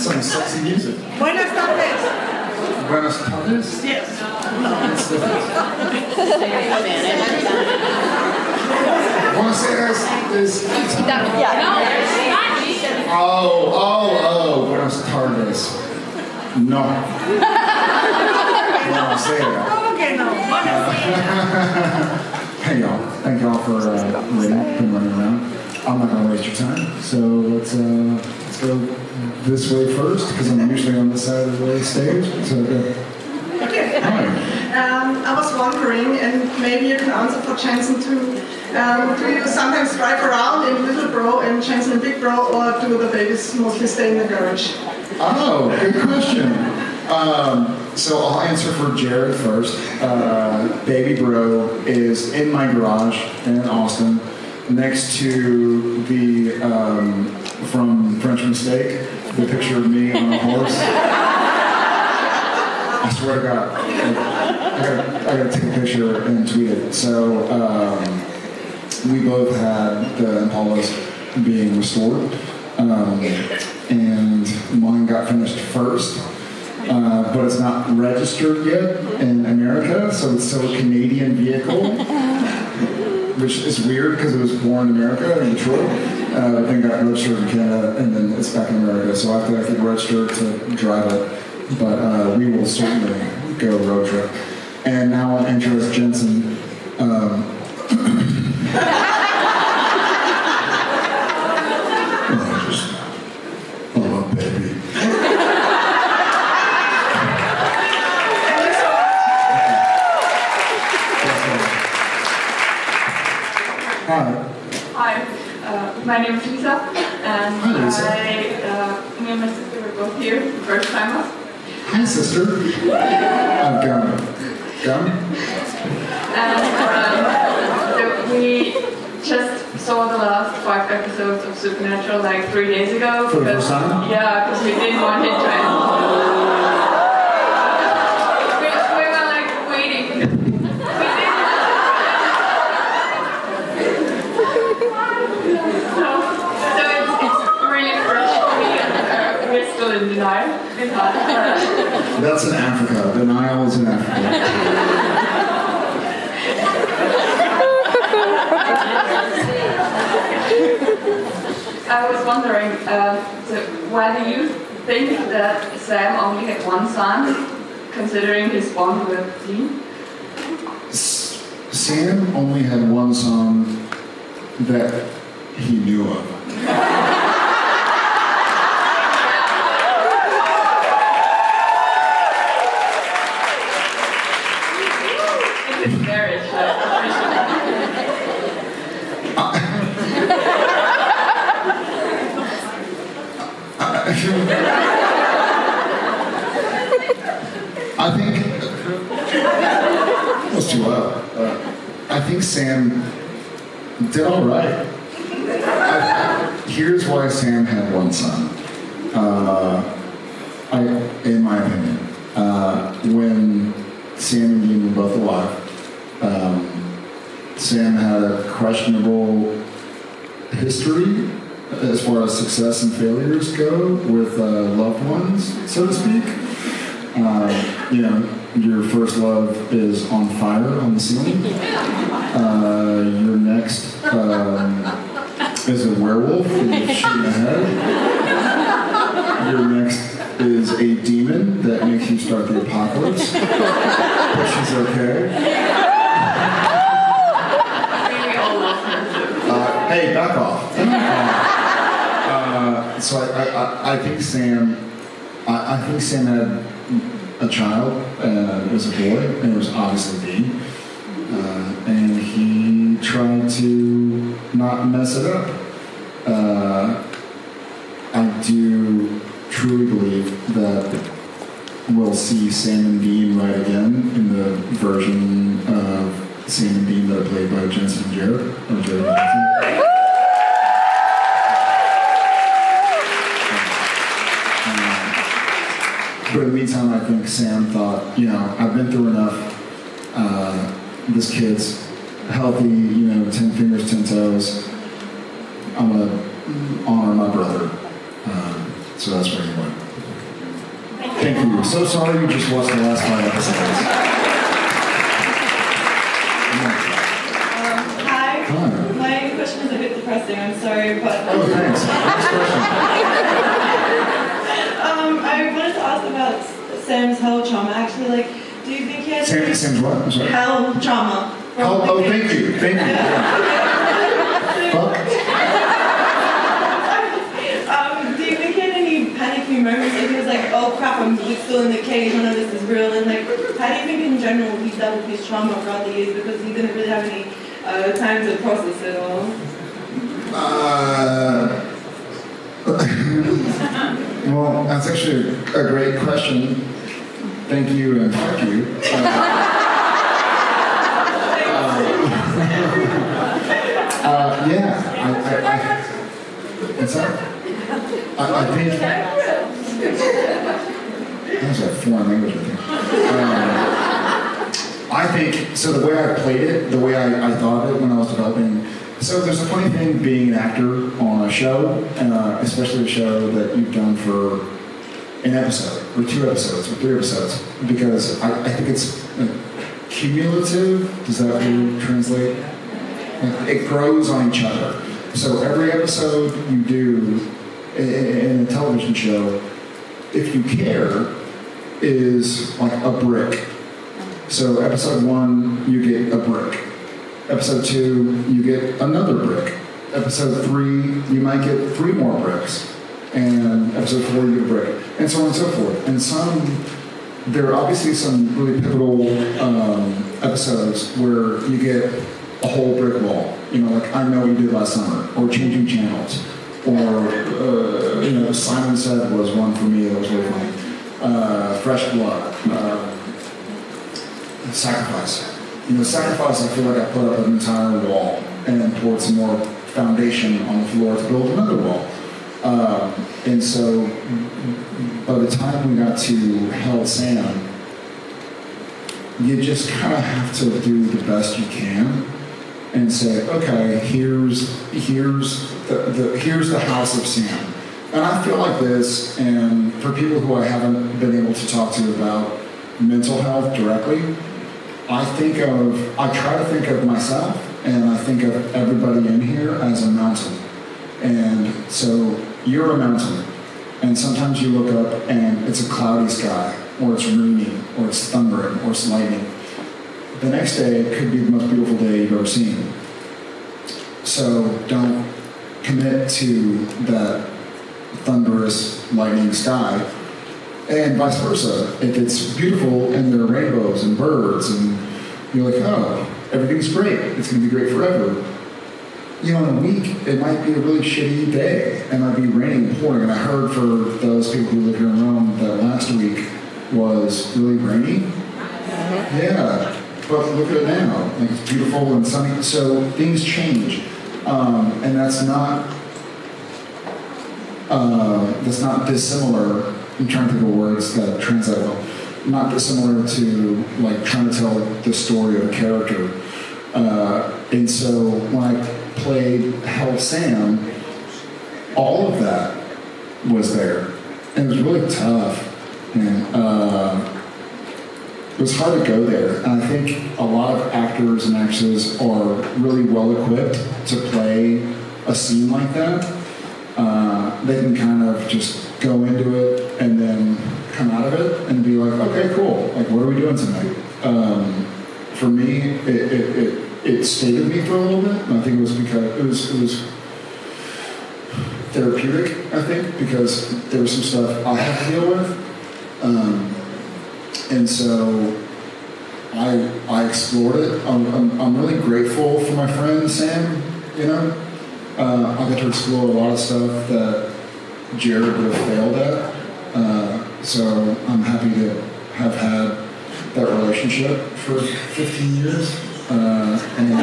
some sexy music. Buenas tardes. Buenas tardes? Yes. That's different. Buenas is Buenas tardes. No. Buenas ¿Cómo que no? Hey y'all, thank y'all for waiting and running around. I'm not gonna waste your time, so let's go this way first, because I'm usually on this side of the stage. So Okay. hi. I was wondering, and maybe you can answer for Jensen too, do you sometimes drive around in Little Bro and Jensen in Big Bro, or do the babies mostly stay in the garage? Oh, good question. So I'll answer for Jared first. Baby Bro is in my garage in Austin, next to the, from French Mistake, the picture of me on a horse. I swear to God, I gotta take a picture and tweet it. So we both had the Impalas being restored, and mine got finished first. But it's not registered yet in America, so it's still a Canadian vehicle, which is weird because it was born in America, in Detroit, but then got registered in Canada, and then it's back in America, so I have to get registered to drive it. But we will certainly go road trip. And now I'll introduce Jensen. Baby. Hi, my name is Lisa, and Hi, Lisa. me and my sister were both here, first timers. Hi, sister. I'm Gum. And so we just saw the last 5 episodes of Supernatural like 3 days ago. For the first time? Yeah, because we didn't want it to we were like waiting. So it's really fresh for me, and we're still in denial. That's in Africa. Denial is in Africa. I was wondering, so why do you think that Sam only had one son, considering his bond with Dean? Sam only had one son that he knew of. In his marriage, I think let's do I think Sam did all right. Here's why Sam had one son. In my opinion, when Sam and Dean were both alive, Sam had a questionable history as far as success and failures go with loved ones, so to speak. You know, your first love is on fire on the ceiling. Your next is a werewolf who's shooting ahead. Your next is a demon that makes you start the apocalypse, but she's okay. we all love her. Hey, back off. So I think Sam had a child, and it was a boy, and it was obviously Dean. And he tried to not mess it up. I do truly believe that we'll see Sam and Dean right again in the version of Sam and Dean that are played by Jensen and Jared, or Jared and Jensen. But in the meantime, I think Sam thought, you know, I've been through enough. This kid's healthy, you know, 10 fingers, 10 toes. I'm going to honor my brother. So that's where he went. I'm so sorry you just watched the last 5 episodes. Hi. Hi. My question is a bit depressing, I'm sorry, but Oh, thanks. Next question. I wanted to ask about Sam's hell trauma. Actually, like, do you think he has Sam's what? I'm sorry. hell trauma? Oh, thank you. Thank you. Fuck. Do you think he had any panicky moments? Like he was like, oh crap, I'm still in the cage, I know this is real. And like, how do you think in general he dealt with his trauma throughout the years? Because he didn't really have any time to process it all. Well, that's actually a great question. Thank you and fuck you. Yeah, what's that? I think that's a foreign language, I think. I think, so the way I played it, the way I thought of it when I was developing, so there's a funny thing being an actor on a show, especially a show that you've done for an episode, or 2 episodes, or 3 episodes, because I think it's cumulative, does that really translate? It grows on each other. So every episode you do in a television show, if you care, is like a brick. So episode 1, you get a brick. Episode 2, you get another brick. Episode 3, you might get 3 more bricks. And episode 4, you get a brick. And so on and so forth. And there are obviously some really pivotal episodes where you get a whole brick wall. You know, like I Know What You Did Last Summer, or Changing Channels, or, Simon Said was one for me that was really funny. Fresh Blood, Sacrifice. Sacrifice, I feel like I put up an entire wall and poured some more foundation on the floor to build another wall. And so, by the time we got to Hell Sam, you just kind of have to do the best you can and say, okay, here's the house of Sam. And I feel like this, and for people who I haven't been able to talk to about mental health directly, I try to think of myself, and I think of everybody in here as a mountain. And so you're a mountain, and sometimes you look up and it's a cloudy sky, or it's raining, or it's thundering, or it's lightning. The next day it could be the most beautiful day you've ever seen. So don't commit to that thunderous, lightning sky, and vice versa. If it's beautiful and there are rainbows and birds, and you're like, oh, everything's great, it's going to be great forever. In a week, it might be a really shitty day. It might be raining and pouring. And I heard for those people who live here in Rome that last week was really rainy. Yeah, but look at it now. Like, it's beautiful and sunny. So things change, and that's not dissimilar. I'm trying to think of words that translate well. Not dissimilar to like trying to tell the story of a character. And so when I played Hell Sam, all of that was there. And it was really tough. And it was hard to go there. And I think a lot of actors and actresses are really well equipped to play a scene like that. They can kind of just go into it and then come out of it and be like, okay, cool. Like, what are we doing tonight? For me, it stayed with me for a little bit, and I think it was because it was therapeutic, I think, because there was some stuff I had to deal with. And so I explored it. I'm really grateful for my friend Sam, I got to explore a lot of stuff that Jared would have failed at. So I'm happy to have had that relationship for 15 years. And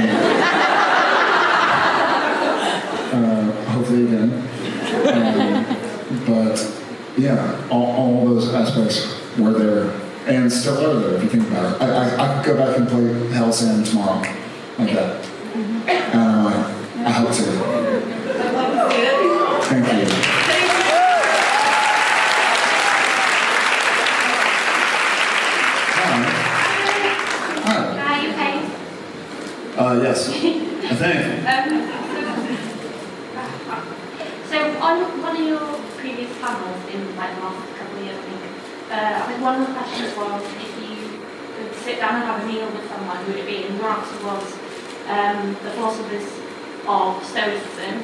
hopefully again. But yeah, all those aspects were there and still are there if you think about it. I could go back and play Hell Sam tomorrow like that. I hope to. Thank you. Yes, I think. So on one of your previous panels in like the last couple of years, I think one of the questions was if you could sit down and have a meal with someone, who would it be? And your answer was the philosophers of Stoicism.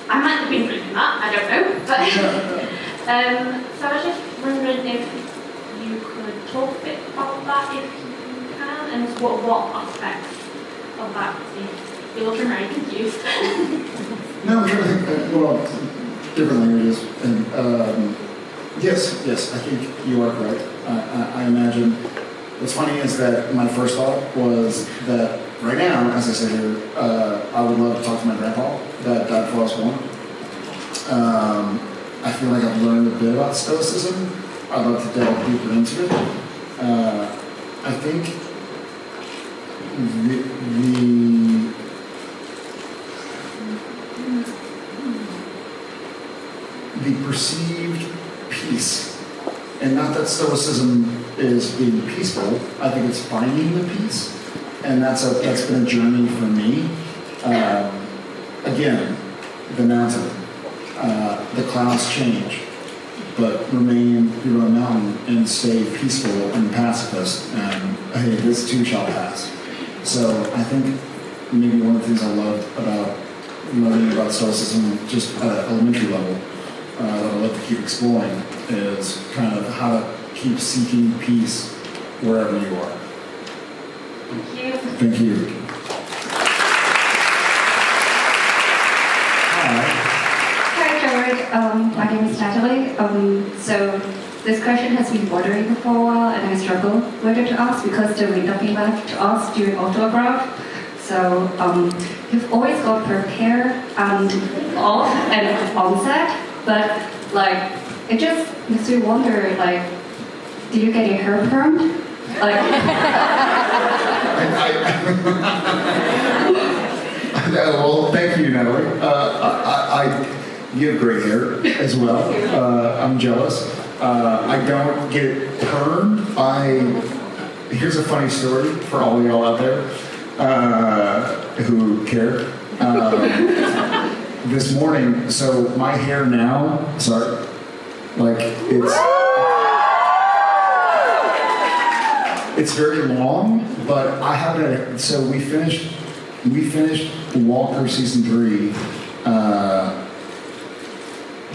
I might have been reading that, I don't know. But so I was just wondering if you could talk a bit about that, if you can, and what aspects of that. You're looking very confused. No, I'm trying to think, well, different languages. And, yes, I think you are correct. I imagine, what's funny is that my first thought was that right now, as I said here, I would love to talk to my grandpa that died before I was born. I feel like I've learned a bit about Stoicism. I'd love to delve deeper into it. I think the perceived peace, and not that Stoicism is being peaceful, I think it's finding the peace, and that's been a journey for me. Again, the mountain, the clouds change, but remain your own mountain and stay peaceful and pacifist, and hey, this too shall pass. So I think maybe one of the things I loved about learning about Stoicism just at an elementary level that I love to keep exploring is kind of how to keep seeking peace wherever you are. Thank you. Thank you. Hi, Jared. My name is Natalie. So this question has been bothering me for a while, and I struggle whether to ask because there was nothing left to ask during autograph. So you've always got prepared and off and on set, but like it just makes you wonder, like, did you get your hair permed? Like. Well, thank you, Natalie. You have great hair as well. I'm jealous. I don't get it permed. Here's a funny story for all y'all out there who care. This morning, so my hair now, like it's very long, but I haven't. So we finished Walker season 3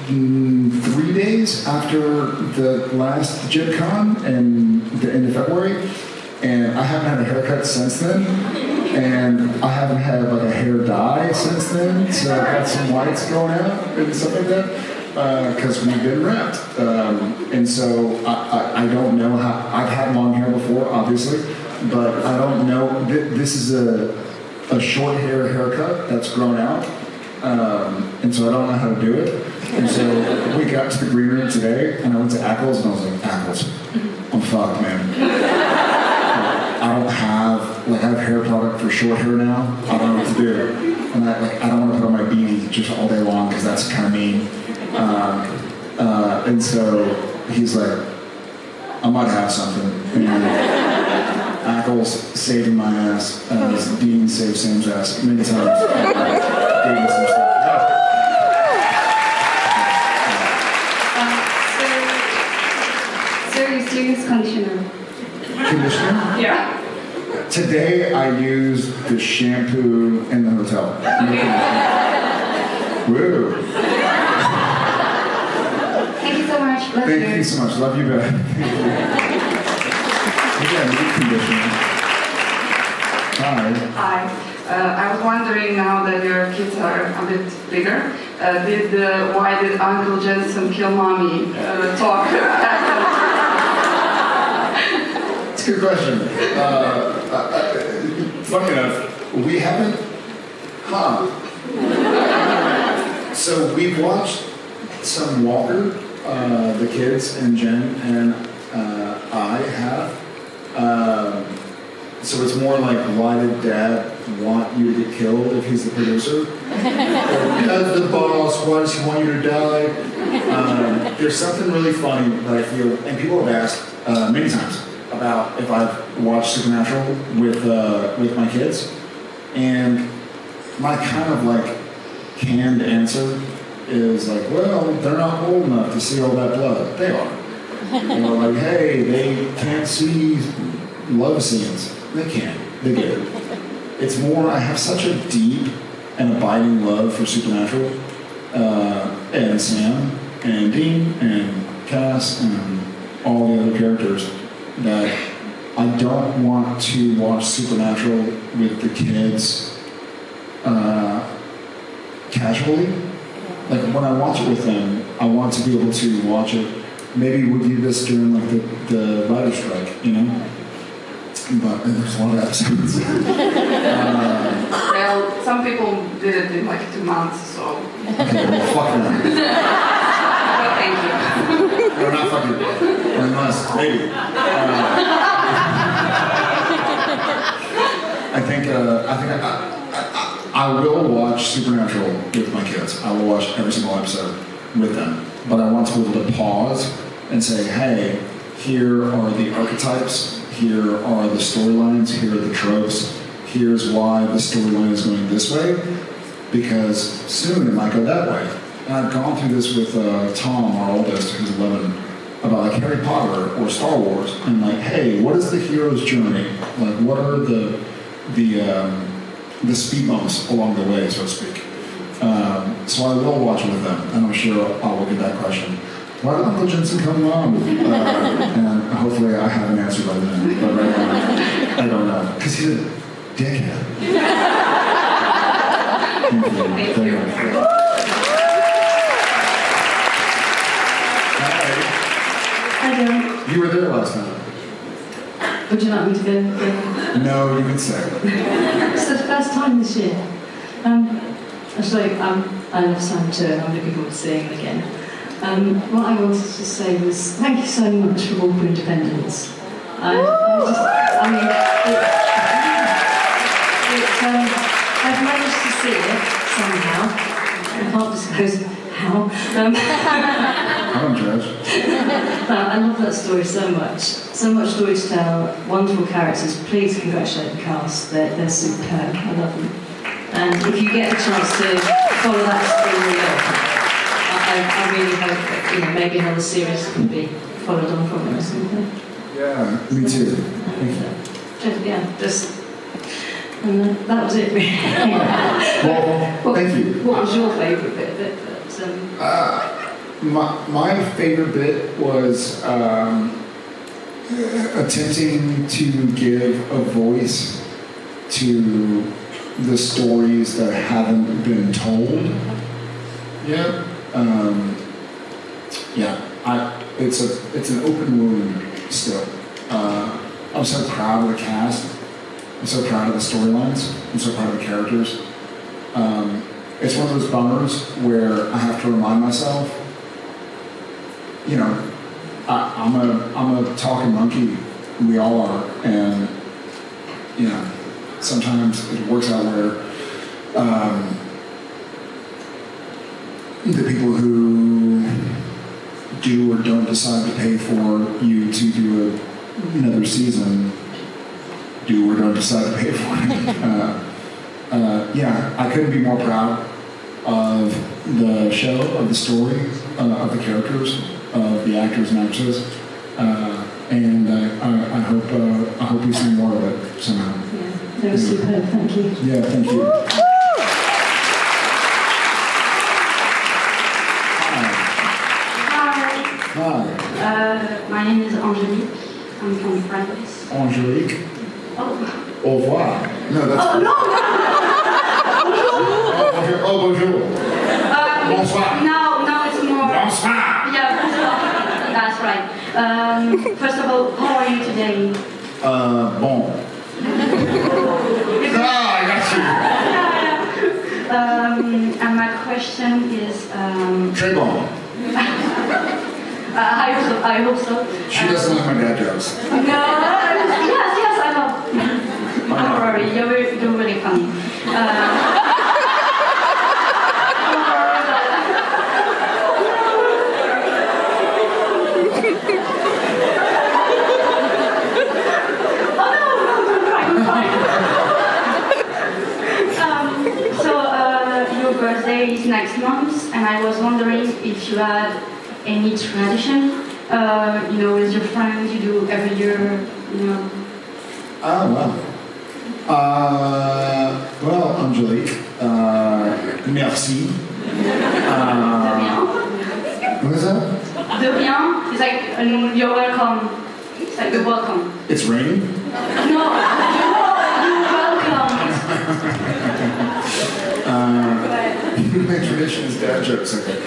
3 days after the last JIB13 in the end of February, and I haven't had a haircut since then, and I haven't had like a hair dye since then, so I've got some whites going out and stuff like that, because we've been wrapped, and so I don't know how. I've had long hair before, obviously, but I don't know. This is a short haircut that's grown out, and so I don't know how to do it. And so we got to the green room today, and I went to Ackles, and I was like, Ackles, I'm fucked, man. I don't have, I have hair product for short hair now. I don't know what to do. And I don't want to put on my beanie just all day long, because that's kind of mean. And so he's like, I might have something. And Ackles saving my ass, as Dean saved Sam's ass many times. Gave me some stuff. So you still use conditioner? Conditioner? Yeah. Today I used the shampoo in the hotel. Woo! Thank you so much. Love Thank you so much. Love you back. Yeah, new conditioner. Hi. Hi. I was wondering, now that your kids are a bit bigger, why did Uncle Jensen kill mommy talk? It's a good question. Funny enough, we haven't. So we've watched some Walker, the kids and Jen and I have. So it's more like, why did Dad want you to get killed if he's the producer? As the boss, why does he want you to die? There's something really funny that I feel, and people have asked many times about if I've watched Supernatural with my kids, and my kind of like canned answer is like, well, they're not old enough to see all that blood. They are. You know, like, hey, they can't see love scenes. They can. They get it. It's more, I have such a deep and abiding love for Supernatural, and Sam, and Dean, and Cass, and all the other characters, that I don't want to watch Supernatural with the kids casually. Like, when I watch it with them, I want to be able to watch it, maybe review this during like the writer's strike, you know? But there's a lot of episodes. Well, some people did it in like 2 months, so. Okay, well, fuck them. But thank you. They're not fucking, unless, maybe. I will watch Supernatural with my kids. I will watch every single episode with them. But I want to be able to pause and say, hey, here are the archetypes, here are the storylines, here are the tropes, here's why the storyline is going this way, because soon it might go that way. And I've gone through this with Tom, our oldest, who's 11, about like Harry Potter or Star Wars, and like, hey, what is the hero's journey? Like, what are the speed bumps along the way, so to speak? So I will watch it with them, and I'm sure I will get that question. Why did Uncle Jensen come on? And hopefully I have an answer by then. But right now, I don't know. Because he's a dickhead. Thank you. Hi, Darren. You were there last time. Would you like me to go again? No, you can say. It's the first time this year. Actually, I love Sam too, and I'm looking forward to seeing him again. What I wanted to say was thank you so much for Walk for Independence. I've managed to see it somehow. I can't disclose how. I don't judge. I love that story so much. So much story to tell, wonderful characters. Please congratulate the cast. They're superb. I love them. And if you get a chance to follow that story up, I really hope that, you know, maybe another series can be followed on from it or something. Yeah, me too. And that was it really. Well, thank you. What was your favourite bit of it? My favorite bit was attempting to give a voice to the stories that haven't been told yet. It's an open wound still. I'm so proud of the cast. I'm so proud of the storylines. I'm so proud of the characters. It's one of those bummers where I have to remind myself, you know, I'm a talking monkey. We all are, and you know, sometimes it works out where the people who do or don't decide to pay for you to do another season do or don't decide to pay for it. Yeah, I couldn't be more proud of the show, of the story, of the characters, of the actors and actresses, and I hope we see more of it somehow. Yeah, they were superb. Thank you. Yeah, thank you. Hi. My name is Angelique. I'm from France. Angelique. Oh. Au revoir. No, that's. Oh no! Oh, bonjour. Bonsoir. No, it's more. Bonsoir. Yeah, that's right. First of all, how are you today? Bon. I got you. And my question is. Très bon. I hope so. She doesn't like my dad jokes. No. Yes, I know. Don't worry, you're really funny. wondering if you had any tradition, with your friends you do every year, Oh, wow. Well, Angelique, merci. What is that? De rien. It's like you're welcome. It's like you're welcome. It's raining? No, you're welcome. My tradition is dad jokes, okay.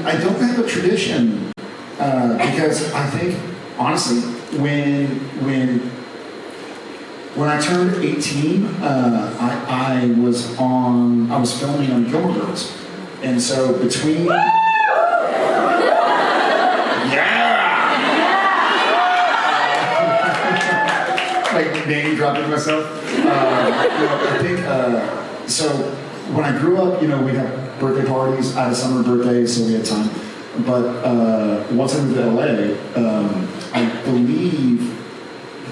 I don't have a tradition because I think, honestly, when I turned 18, I was filming on Gilmore Girls, and so between like name dropping myself. I think so. When I grew up, we'd have birthday parties. I had a summer birthday, so we had time. But once I moved to LA, I believe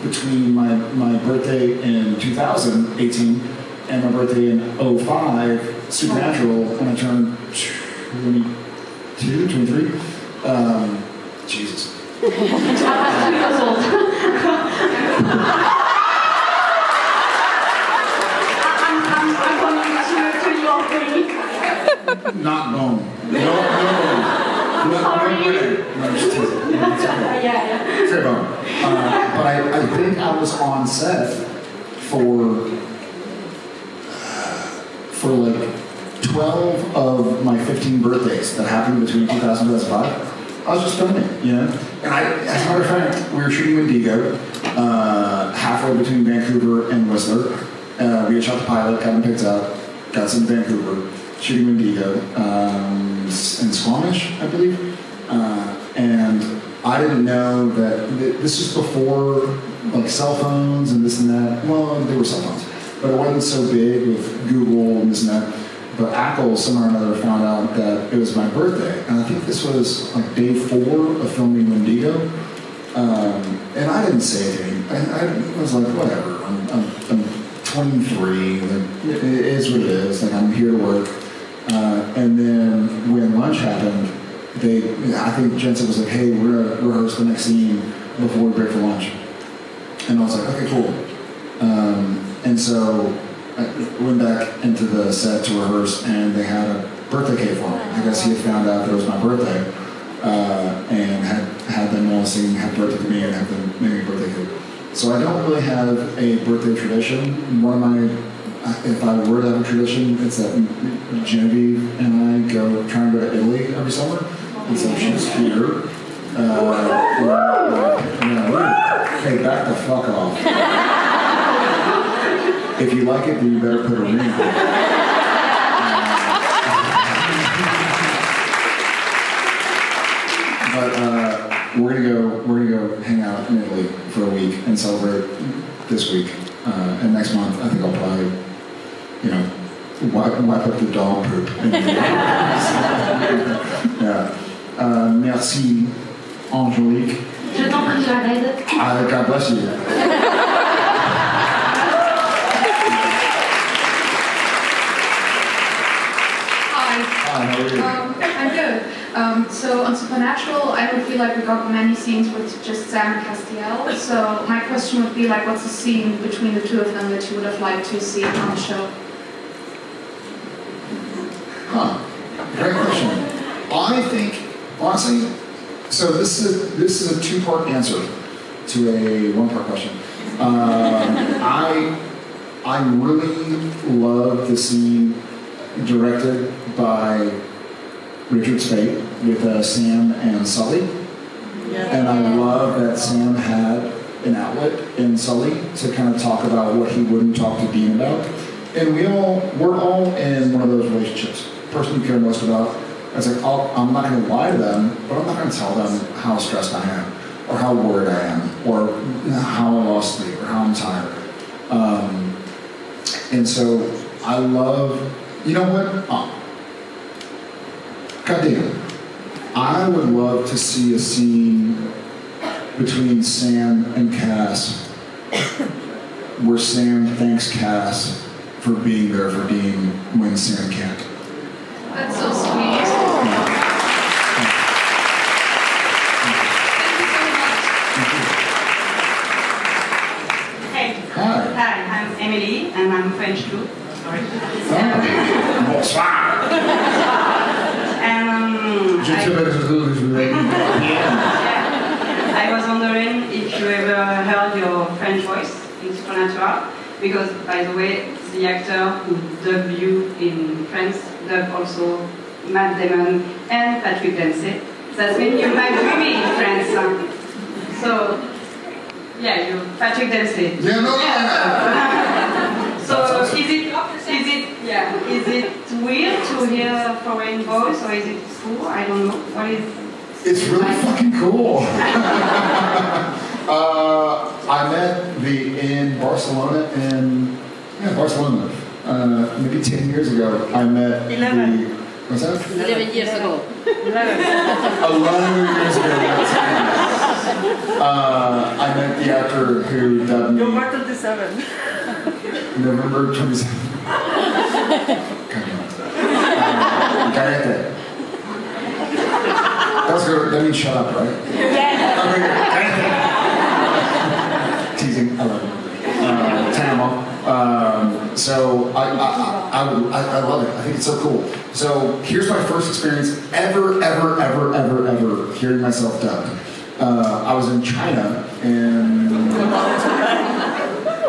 between my birthday in 2018 and my birthday in 05, Supernatural, when I turned 22, 23, Jesus. Not bone. No. No, just teasing. Fair bone. But I think I was on set for like 12 of my 15 birthdays that happened between 2000 and 2005. I was just filming, And as a matter of fact, we were shooting Wendigo, halfway between Vancouver and Whistler. We had shot the pilot, got him picked up, got some Vancouver, shooting Wendigo, in Squamish, I believe. And I didn't know that this was before like cell phones and this and that. Well, there were cell phones, but it wasn't so big with Google and this and that. But Apple somehow or another found out that it was my birthday, and I think this was like day 4 of filming Wendigo. And I didn't say anything. I was like, whatever. I'm 23. Like, it is what it is. Like, I'm here to work. And then when lunch happened, I think Jensen was like, hey, we're going to rehearse the next scene before we break for lunch. And I was like, okay, cool. And so I went back into the set to rehearse, and they had a birthday cake for me. I guess he had found out that it was my birthday, and had them all sing happy birthday to me and have them make me a birthday cake. So I don't really have a birthday tradition. If I were to have a tradition, it's that Genevieve and I try and go to Italy every summer. And so she's here. Hey, back the fuck off. If you like it, then you better put a ring on it. But we're gonna go hang out in Italy for a week and celebrate this week. And next month, I think I'll probably, wipe up the dog poop. Yeah. Merci, Angelique. Je t'en prie, Jared. God bless you. Hi, how are you? I'm good. So on Supernatural, I don't feel like we got many scenes with just Sam and Castiel. So my question would be like, what's the scene between the two of them that you would have liked to see on the show? Great question. I think, honestly, so this is a 2-part answer to a 1-part question. I really love the scene directed by Richard Speight with Sam and Sully. And I love that Sam had an outlet in Sully to kind of talk about what he wouldn't talk to Dean about. And we're all in one of those relationships. The person you care most about, it's like, I'm not going to lie to them, but I'm not going to tell them how stressed I am, or how worried I am, or how I lost sleep, or how I'm tired. And so I love, you know what? Goddamn. I would love to see a scene between Sam and Cass where Sam thanks Cass for being there for Dean when Sam can't. too. Sorry. Bonsoir. And I was wondering if you ever heard your French voice in Supernatural, because by the way, the actor who dubbed you in France dubbed also Matt Damon and Patrick Dempsey. That means you might be me in France. So, yeah, you Patrick Dempsey. Yeah, no. So is it weird to hear a foreign voice, or is it cool? I don't know. What is? It's really fucking cool. I met in Barcelona Barcelona. Maybe 10 years ago. I met 11. What's that? 11 years ago. 11 years ago. I met the actor who dubbed me. November 27. November 27th. Cállate. That's good. That means shut up, right? Yeah. Cállate. Teasing. I love it. Tamil. So I love it. I think it's so cool. So here's my first experience ever hearing myself dubbed. I was in China and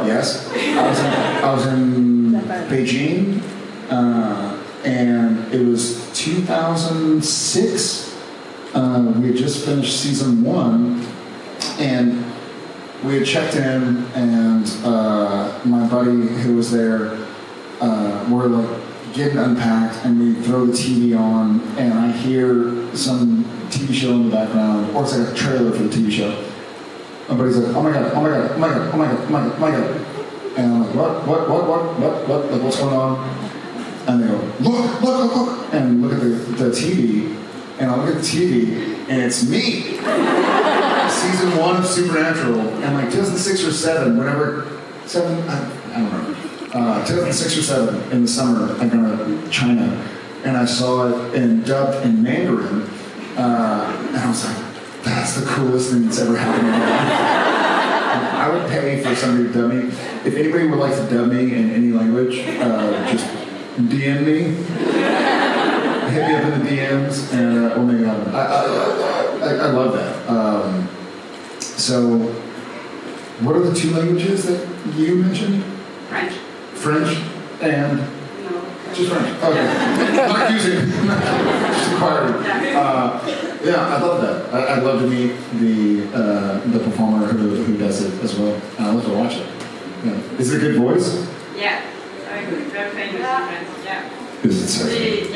yes, I was in Beijing, and it was 2006. We had just finished season 1, and we had checked in, and my buddy who was there, we're like getting unpacked, and we throw the TV on, and I hear some TV show in the background, or it's like a trailer for the TV show. My buddy's like, oh my god, and I'm like, what, like what's going on? And they go, look, and look at the TV, and I look at the TV, and it's me. Season 1 of Supernatural, and like 2006 or 7, whenever, 7, I don't know, 2006 or 7 in the summer, I got to China, and I saw it dubbed in Mandarin, and I was like, that's the coolest thing that's ever happened in my life. I would pay for somebody to dub me. If anybody would like to dub me in any language, just DM me. Hit me up in the DMs, and we'll make it happen. I love that. So, what are the 2 languages that you mentioned? French. French and? No. Just French. Okay. Not accusing. Just inquiring. Yeah, I love that. I'd love to meet the performer who does it as well. And I'd love to watch it. Yeah. Is it a good voice? Yeah. Very good. Very famous in France. Yeah. Is it sexy?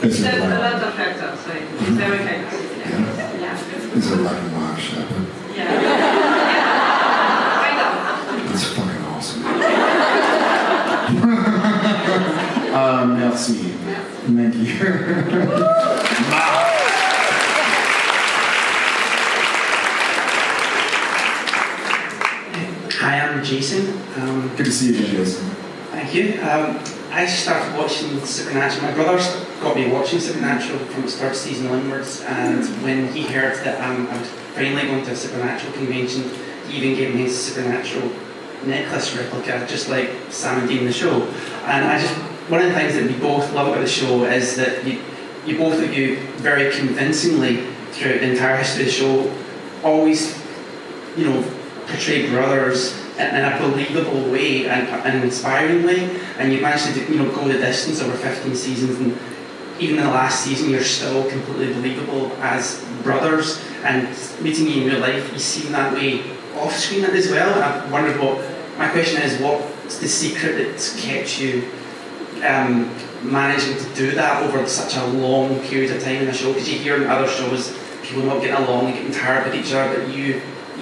It's a lot of actors, so it's very famous. Yeah. Is it like a mock shepherd? Yeah. That's fucking awesome. Merci. Thank you. Hi, I'm Jason. Good to see you again, Jason. Thank you. I started watching Supernatural. My brother got me watching Supernatural from its 3rd season onwards, and when he heard that I was finally going to a Supernatural convention, he even gave me his Supernatural necklace replica, just like Sam and Dean the show. And one of the things that we both love about the show is that you both of you very convincingly throughout the entire history of the show always, portray brothers in a believable way and an inspiring way, and you've managed to go the distance over 15 seasons, and even in the last season you're still completely believable as brothers, and meeting you in real life you seem that way off screen as well. And I've wondered my question is, what's the secret that's kept you managing to do that over such a long period of time in a show? Because you hear in other shows people not getting along and getting tired with each other, but you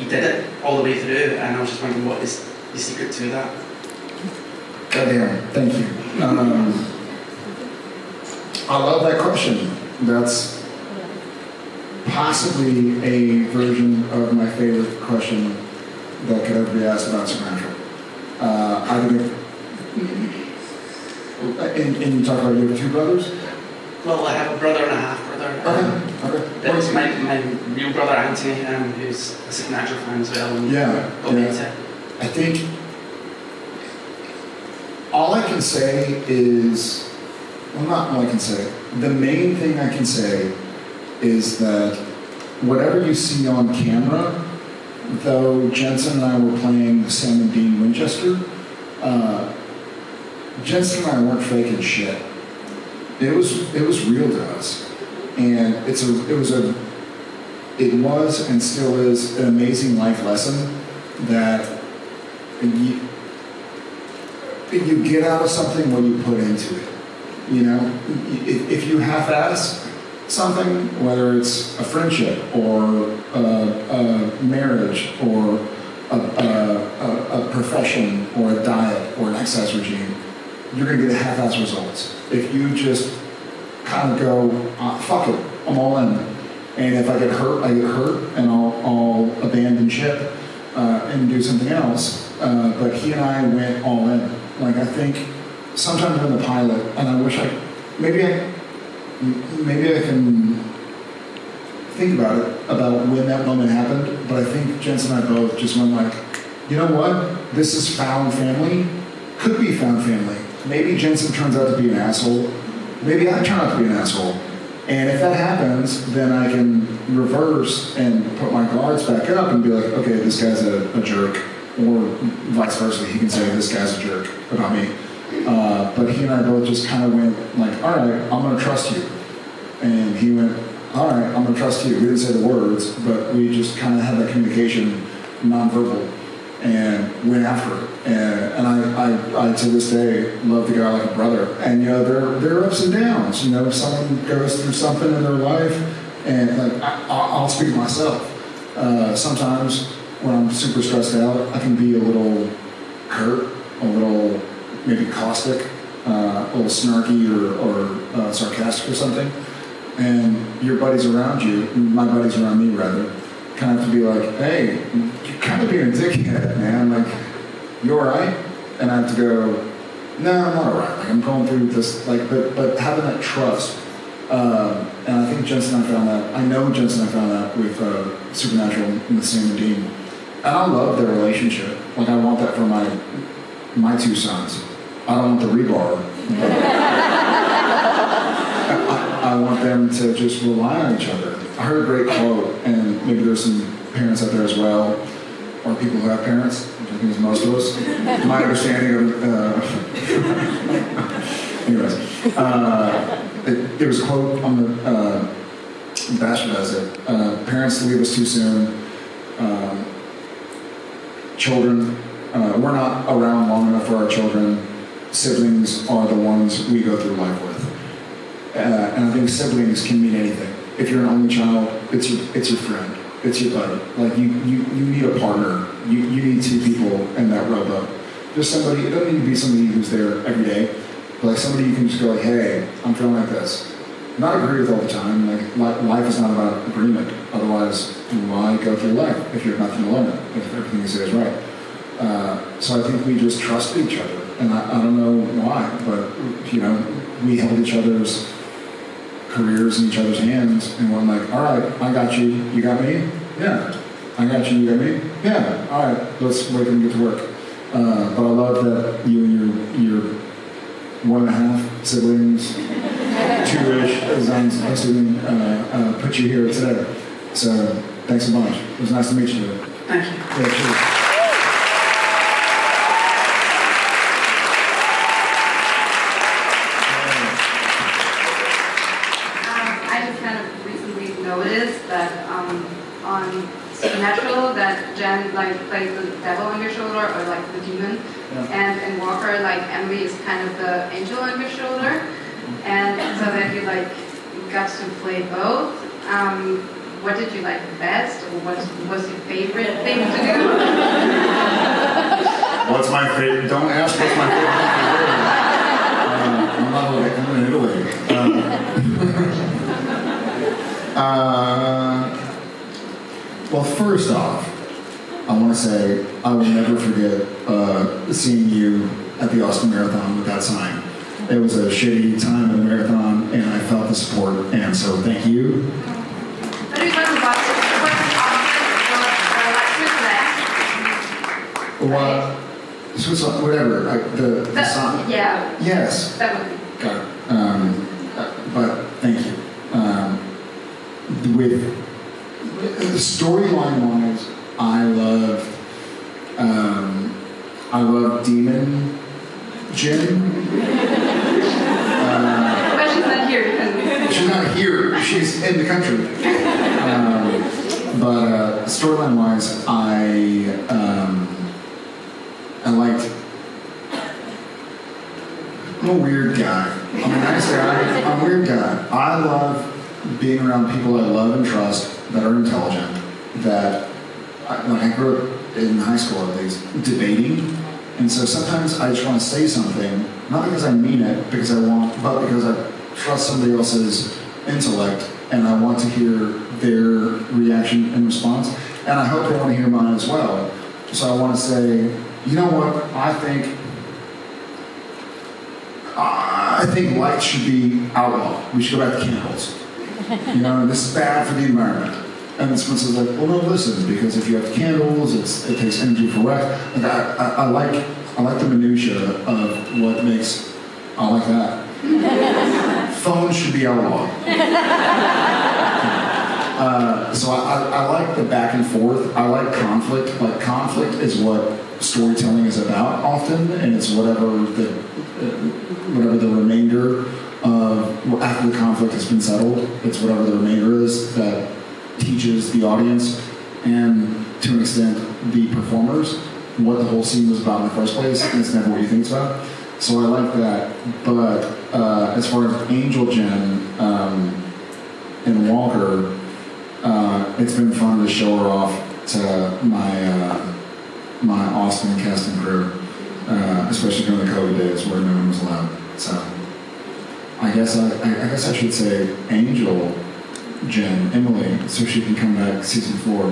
did it all the way through, and I was just wondering what is the secret to that? Goddamn, thank you. I love that question. That's possibly a version of my favorite question that could ever be asked about Supernatural. I think and you talk about you have 2 brothers? Well, I have a brother and a half-brother. Okay. That's my real brother Anthony, who's a Supernatural fan as well. Yeah. I think can say is, well, not all I can say. The main thing I can say is that whatever you see on camera, though Jensen and I were playing Sam and Dean Winchester, Jensen and I weren't faking shit. It was real to us, and it was and still is an amazing life lesson that you get out of something what you put into it. You know, if you half-ass something, whether it's a friendship or a marriage or a profession or a diet or an exercise regime, you're going to get half-ass results. If you just kind of go, fuck it, I'm all in. And if I get hurt, I get hurt, and I'll abandon ship and do something else. But he and I went all in. Like, I think sometime during the pilot, and I wish maybe I can think about it, about when that moment happened, but I think Jensen and I both just went like, you know what? This is found family. Could be found family. Maybe Jensen turns out to be an asshole. Maybe I turn out to be an asshole. And if that happens, then I can reverse and put my guards back up and be like, okay, this guy's a jerk. Or vice versa, he can say, this guy's a jerk about me. But he and I both just kind of went like, all right, I'm going to trust you. And he went, all right, I'm going to trust you. We didn't say the words, but we just kind of had that communication, nonverbal, and went after it. And I to this day, love the guy like a brother. And, you know, there are ups and downs. You know, if someone goes through something in their life, and like, I'll speak to myself. Sometimes when I'm super stressed out, I can be a little curt, a little maybe caustic, a little snarky or sarcastic or something. And your buddies around you, my buddies around me rather, kind of have to be like, hey, you're kind of being a dickhead, man. Like, you all right? And I have to go, no, I'm not all right. Like, I'm going through this, like, but having that trust. And I think Jensen and I found that. I know Jensen and I found that with Supernatural and with Sam and Dean. And I love their relationship. Like, I want that for my two sons. I don't want the rebar. I want them to just rely on each other. I heard a great quote, and maybe there's some parents out there as well, or people who have parents, which I think is most of us. My understanding of, anyways, there was a quote on the Bastardized it. Parents leave us too soon. Children, we're not around long enough for our children. Siblings are the ones we go through life with. And I think siblings can mean anything. If you're an only child, it's your friend, it's your buddy. Like, you need a partner. You need two people in that rowboat. Just somebody. It doesn't need to be somebody who's there every day, but like somebody you can just go like, hey, I'm feeling like this. Not agree with all the time. Like, life is not about agreement. Otherwise, why go through life if you have nothing to learn? If everything you say is right. So I think we just trust each other, and I don't know why, but you know, we held each other's careers in each other's hands, and we're like, all right, I got you, you got me? Yeah. I got you, you got me? Yeah. All right, let's wait and get to work. But I love that you and your 1.5 siblings, 2-ish, as I'm assuming, put you here today. So thanks a bunch. It was nice to meet you. Thank you. Yeah, cheers. That on Supernatural, that Jen like plays the devil on your shoulder or like the demon, and in Walker, like Emily is kind of the angel on your shoulder, and so that you like got to play both. What did you like best, or what was your favorite thing to do? What's my favorite? Don't ask what's my favorite thing to do. I'm not like, I'm in Italy. Well, first off, I want to say I will never forget seeing you at the Austin Marathon with that sign. It was a shitty time at the marathon, and I felt the support, and so thank you. Switzerland, whatever. The song. Yeah, Yes. that would be. Got it. But thank you. With the storyline wise, I love Demon Jin. But she's not here. She's not here. She's in the country. But storyline wise, I liked. I'm a weird guy. I'm a nice guy. I'm a weird guy. I love being around people I love and trust that are intelligent. That I grew up in high school at least debating, and so sometimes I just want to say something, not because I mean it, but because I trust somebody else's intellect, and I want to hear their reaction and response, and I hope they want to hear mine as well. So I want to say, you know what? I think light should be outlawed. We should go back to candles. You know, this is bad for the environment. And someone says like, well, no, listen, because if you have candles, it takes energy for wax. Like I like the minutia of what makes. I like that. Phones should be outlawed. So I like the back and forth. I like conflict. Like conflict is what storytelling is about often, and it's whatever the remainder of after the conflict has been settled. It's whatever the remainder is that teaches the audience and to an extent the performers what the whole scene was about in the first place, and it's never what you think it's about. So I like that. But as far as Angel Jen and Walker, it's been fun to show her off to my Austin cast and crew, especially during the COVID days where no one was allowed. So I guess I should say Angel Jen, Emily, so she can come back season 4.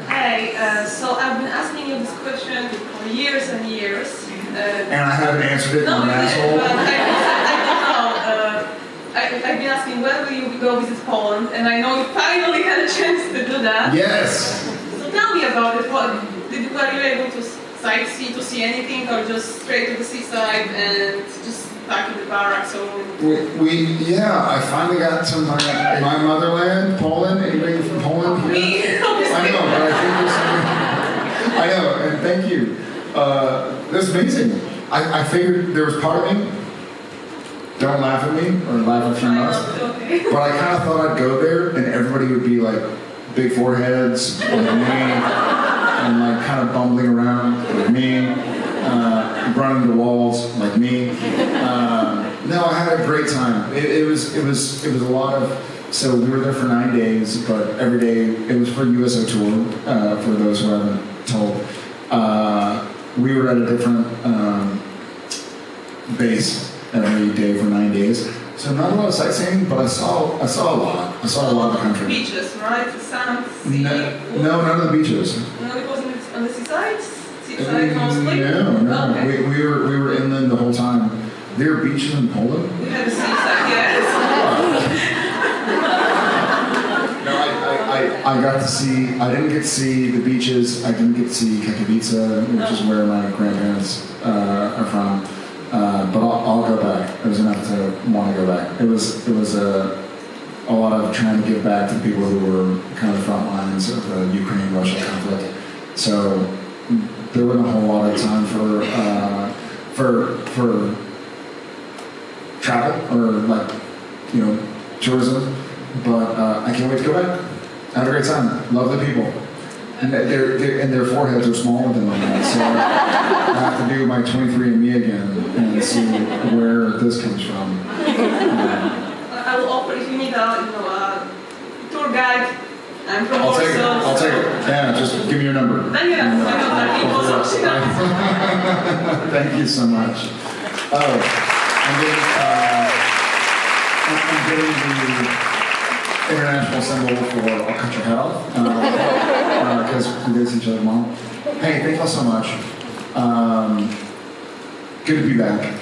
Hi, so I've been asking you this question for years and years. And I haven't answered it, no, I'm an asshole. I don't know. I've been asking when will you go visit Poland, and I know you finally had a chance to do that. Yes. So tell me about it. Were you able to sightsee, to see anything, or just straight to the seaside and just back in the barracks? I finally got to my motherland, Poland. Anybody from Poland here? Me, I know, but I think there's something. I know, and thank you. That's amazing. I figured there was part of me. Don't laugh at me or laugh at us. Okay. But I kind of thought I'd go there and everybody would be like big foreheads like me, and like kind of bumbling around like me, running into walls like me. No, I had a great time. It was a lot of. So we were there for 9 days, but every day it was for USO tour. For those who haven't told, we were at a different base every day for 9 days. So not a lot of sightseeing, but I saw a lot. I saw a lot of the country. Beaches, right? The sand, sea. No, none of the beaches. No, it wasn't on the seaside. Seaside mostly. No. Okay. We were inland the whole time. There are beaches in Poland. We had the seaside, yes. No, I got to see. I didn't get to see the beaches. I didn't get to see Katowice, which is where my grandparents are from. But I'll go back. It was enough to want to go back. It was a lot of trying to give back to the people who were kind of the front lines of the Ukraine-Russia conflict. So there wasn't a whole lot of time for travel or tourism. But I can't wait to go back. I had a great time. Love the people. And their foreheads are smaller than mine, so I have to do my 23andMe again and see where this comes from. I will offer if you need a tour guide. I'm from I'll take it. Warsaw. I'll take it. Yeah, just give me your number. Then you have Thank you so much. Oh, I'm getting the international symbol for I'll cut your head off because we did see each other tomorrow. Hey, thank y'all so much. Good to be back.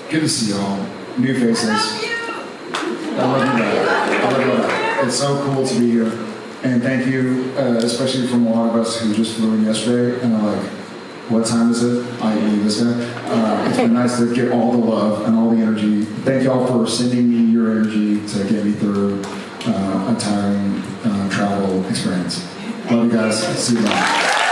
Good to see y'all. New faces. I love you back. I love you back. It's so cool to be here. And thank you, especially from a lot of us who just flew in yesterday and are like, what time is it? I.e. this guy. It's been nice to get all the love and all the energy. Thank y'all for sending me your energy to get me through a tiring travel experience. Love you guys. See you later.